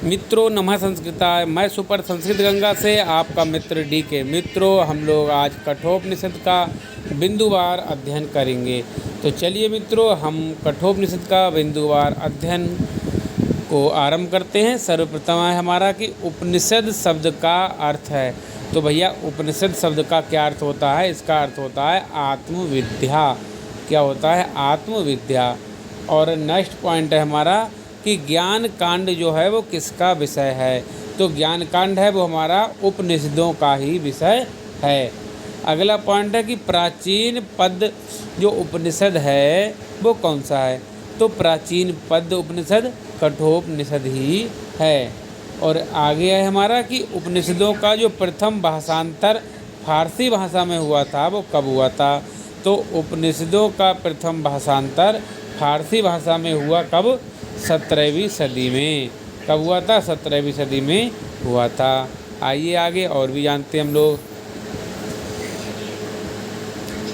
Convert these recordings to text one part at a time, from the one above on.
मित्रों नमः संस्कृताय। मैं सुपर संस्कृत गंगा से आपका मित्र DK। मित्रों हम लोग आज कठोपनिषद का बिंदुवार अध्ययन करेंगे। तो चलिए मित्रों हम कठोपनिषद का बिंदुवार अध्ययन को आरंभ करते हैं। सर्वप्रथम है हमारा कि उपनिषद शब्द का अर्थ है। तो भैया उपनिषद शब्द का क्या अर्थ होता है? इसका अर्थ होता है आत्मविद्या। क्या होता है? आत्मविद्या। और नेक्स्ट पॉइंट है हमारा कि ज्ञान कांड जो है वो किसका विषय है? तो ज्ञान कांड है वो हमारा उपनिषदों का ही विषय है। अगला पॉइंट है कि प्राचीन पद जो उपनिषद है वो कौन सा है? तो प्राचीन पद उपनिषद कठोपनिषद ही है। और आगे है हमारा कि उपनिषदों का जो प्रथम भाषांतर फारसी भाषा में हुआ था वो कब हुआ था? तो उपनिषदों का प्रथम भाषांतर फारसी भाषा में हुआ कब? 17वीं सदी में। कब हुआ था? 17वीं सदी में हुआ था। आइए आगे और भी जानते हैं हम लोग।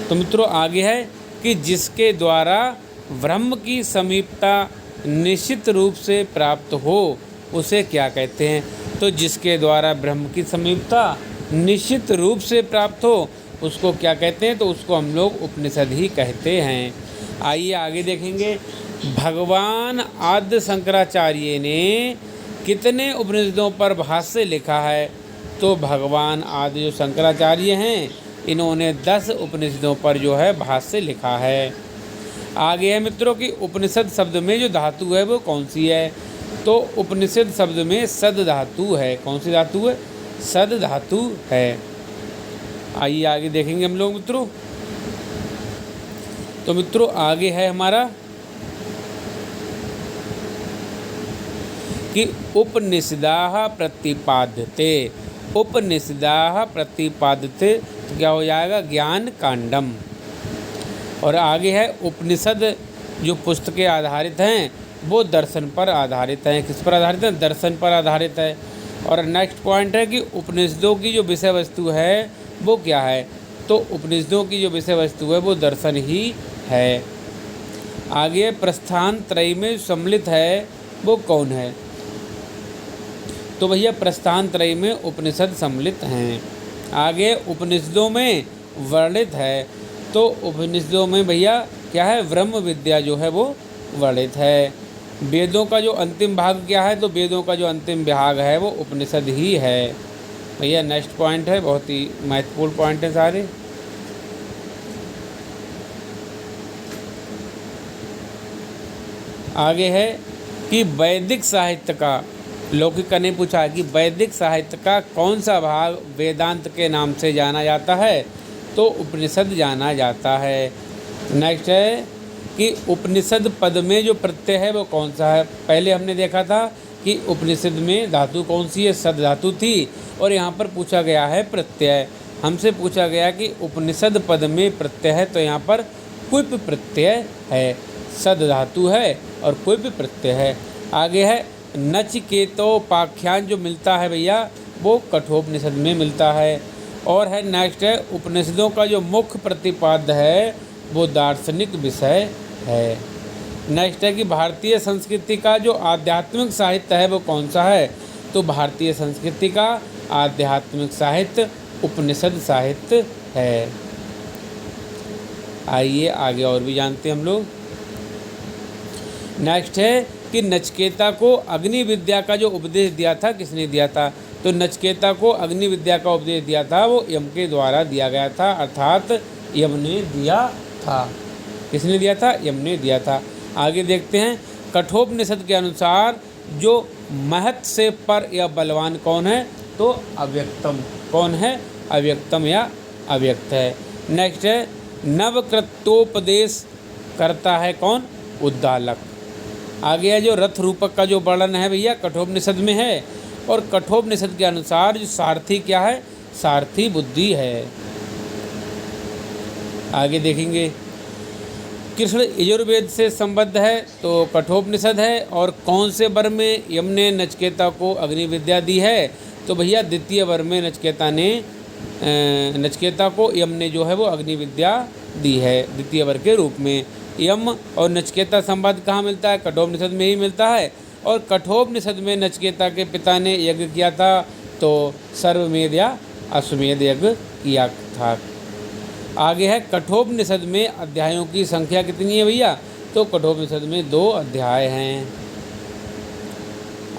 तो मित्रों आगे है कि जिसके द्वारा ब्रह्म की समीपता निश्चित रूप से प्राप्त हो उसे क्या कहते हैं? तो जिसके द्वारा ब्रह्म की समीपता निश्चित रूप से प्राप्त हो उसको क्या कहते हैं? तो उसको हम लोग उपनिषद ही कहते हैं। आइए आगे देखेंगे। भगवान आद्य शंकराचार्य ने कितने उपनिषदों पर भाष्य लिखा है? तो भगवान आदि जो शंकराचार्य हैं इन्होंने 10 उपनिषदों पर जो है भाष्य लिखा है। आगे है मित्रों कि उपनिषद शब्द में जो धातु है वो कौन सी है? तो उपनिषद शब्द में सद धातु है। कौन सी धातु है? सद धातु है। आइए आगे देखेंगे हम लोग मित्रों। तो मित्रों आगे है हमारा कि उपनिषदाः प्रतिपाद्यते। उपनिषदाः प्रतिपाद्यते तो क्या हो जाएगा? ज्ञान कांडम। और आगे है उपनिषद जो पुस्तकें आधारित हैं वो दर्शन पर आधारित हैं। किस पर आधारित है? दर्शन पर आधारित है। और नेक्स्ट पॉइंट है कि उपनिषदों की जो विषय वस्तु है वो क्या है? तो उपनिषदों की जो विषय वस्तु है वो दर्शन ही है। आगे प्रस्थान त्रयी में सम्मिलित है वो कौन है? तो भैया प्रस्थान त्रयी में उपनिषद सम्मिलित हैं। आगे उपनिषदों में वर्णित है। तो उपनिषदों में भैया क्या है? ब्रह्म विद्या जो है वो वर्णित है। वेदों का जो अंतिम भाग क्या है? तो वेदों का जो अंतिम भाग है वो उपनिषद ही है। भैया नेक्स्ट पॉइंट है, बहुत ही महत्वपूर्ण पॉइंट है सारे। आगे है कि वैदिक साहित्य का, लौकिका ने पूछा कि वैदिक साहित्य का कौन सा भाग वेदांत के नाम से जाना जाता है? तो उपनिषद जाना जाता है। नेक्स्ट है कि उपनिषद पद में जो प्रत्यय है वो कौन सा है? पहले हमने देखा था कि उपनिषद में धातु कौन सी है? सद धातु थी। और यहाँ पर पूछा गया है प्रत्यय। हमसे पूछा गया कि उपनिषद पद में प्रत्यय है, तो यहाँ पर क्विप प्रत्यय है। सद धातु है और क्विप प्रत्यय है। आगे है नचिकेतोपाख्यान जो मिलता है भैया वो कठोपनिषद में मिलता है। और है नेक्स्ट है उपनिषदों का जो मुख्य प्रतिपाद्य है वो दार्शनिक विषय है। नेक्स्ट है कि भारतीय संस्कृति का जो आध्यात्मिक साहित्य है वो कौन सा है? तो भारतीय संस्कृति का आध्यात्मिक साहित्य उपनिषद साहित्य है। आइए आगे और भी जानते हैं हम लोग। नेक्स्ट है कि नचिकेता को अग्नि विद्या का जो उपदेश दिया था किसने दिया था? तो नचिकेता को अग्नि विद्या का उपदेश दिया था वो यम के द्वारा दिया गया था, अर्थात यम ने दिया था। किसने दिया था? यम ने दिया था। आगे देखते हैं कठोपनिषद के अनुसार जो महत् से पर या बलवान कौन है? तो अव्यक्तम। कौन है? अव्यक्तम या अव्यक्त है। नेक्स्ट है नवकृतोपदेश करता है कौन? उद्दालक। आगे है जो रथ रूपक का जो वर्णन है भैया कठोपनिषद में है। और कठोपनिषद के अनुसार जो सारथी क्या है? सारथी बुद्धि है। आगे देखेंगे कृष्ण यजुर्वेद से संबद्ध है तो कठोपनिषद है। और कौन से वर में यम ने नचिकेता को अग्नि विद्या दी है? तो भैया द्वितीय वर में नचिकेता को यम ने जो है वो अग्नि विद्या दी है, द्वितीय वर के रूप में। यम और नचिकेता संवाद कहाँ मिलता है? कठोपनिषद में ही मिलता है। और कठोपनिषद में नचिकेता के पिता ने यज्ञ किया था, तो सर्वमेध या अश्वमेध यज्ञ किया था। आगे है कठोपनिषद में अध्यायों की संख्या कितनी है भैया, तो कठोपनिषद में 2 अध्याय हैं।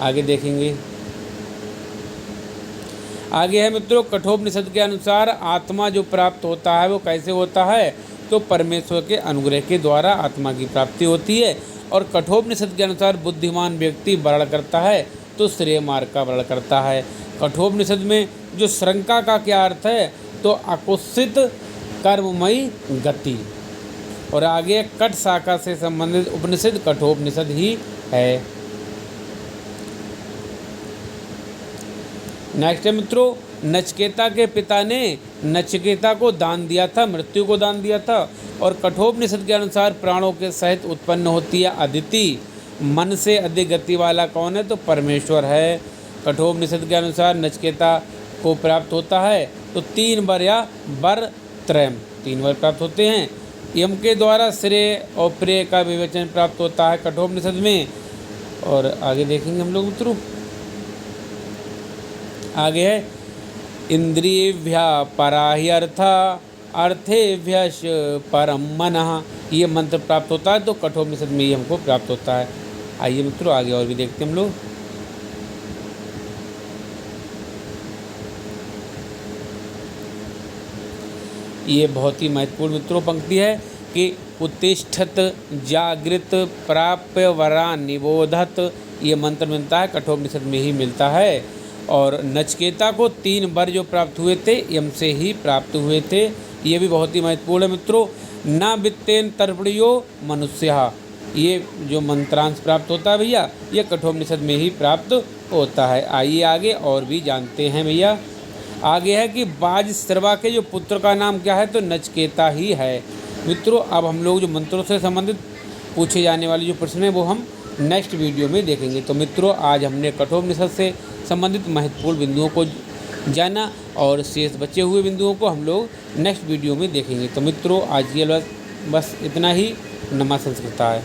आगे देखेंगे। आगे है मित्रों, कठोपनिषद के अनुसार आत्मा जो प्राप्त होता है वो कैसे होता है, तो परमेश्वर के अनुग्रह के द्वारा आत्मा की प्राप्ति होती है। और कठोपनिषद के अनुसार बुद्धिमान व्यक्ति वर्ण करता है तो श्रेय मार्ग का वर्ण करता है। कठोपनिषद में जो श्रृंखला का क्या अर्थ है, तो अकुत्सित कर्ममयी गति। और आगे कट शाखा से संबंधित उपनिषद कठोपनिषद ही है। नेक्स्ट है मित्रों, नचिकेता के पिता ने नचिकेता को दान दिया था, मृत्यु को दान दिया था। और कठोपनिषद के अनुसार प्राणों के सहित उत्पन्न होती है अदिति। मन से अधिक गति वाला कौन है, तो परमेश्वर है। कठोपनिषद के अनुसार नचिकेता को प्राप्त होता है तो 3 वर या वर त्रयम, 3 वर प्राप्त होते हैं। यम के द्वारा श्रेय और प्रेय का विवेचन प्राप्त होता है कठोपनिषद में। और आगे देखेंगे हम लोग मित्रों। आगे है इंद्रियभ्या परा हि अर्था अर्थेभ्यश्च परम मनः, ये मंत्र प्राप्त होता है तो कठोपनिषद में ही हमको प्राप्त होता है। आइए मित्रों आगे और भी देखते हैं हम लोग। ये बहुत ही महत्वपूर्ण मित्रों पंक्ति है कि उत्तिष्ठत जागृत प्राप्य वरा निबोधत, ये मंत्र मिलता है कठोपनिषद में ही मिलता है। और नचिकेता को 3 वर जो प्राप्त हुए थे यम से ही प्राप्त हुए थे, ये भी बहुत ही महत्वपूर्ण है मित्रों। न वित्तेन तर्पणियो मनुष्य, ये जो मंत्रांश प्राप्त होता है भैया ये कठोपनिषद में ही प्राप्त होता है। आइए आगे और भी जानते हैं भैया। आगे है कि बाजश्रवा के जो पुत्र का नाम क्या है, तो नचिकेता ही है। मित्रों अब हम लोग जो मंत्रों से संबंधित पूछे जाने वाले जो प्रश्न हैं वो हम नेक्स्ट वीडियो में देखेंगे। तो मित्रों आज हमने कठोपनिषद से संबंधित महत्वपूर्ण बिंदुओं को जाना और शेष बचे हुए बिंदुओं को हम लोग नेक्स्ट वीडियो में देखेंगे। तो मित्रों आज ये बस इतना ही। नमः संस्कृताय।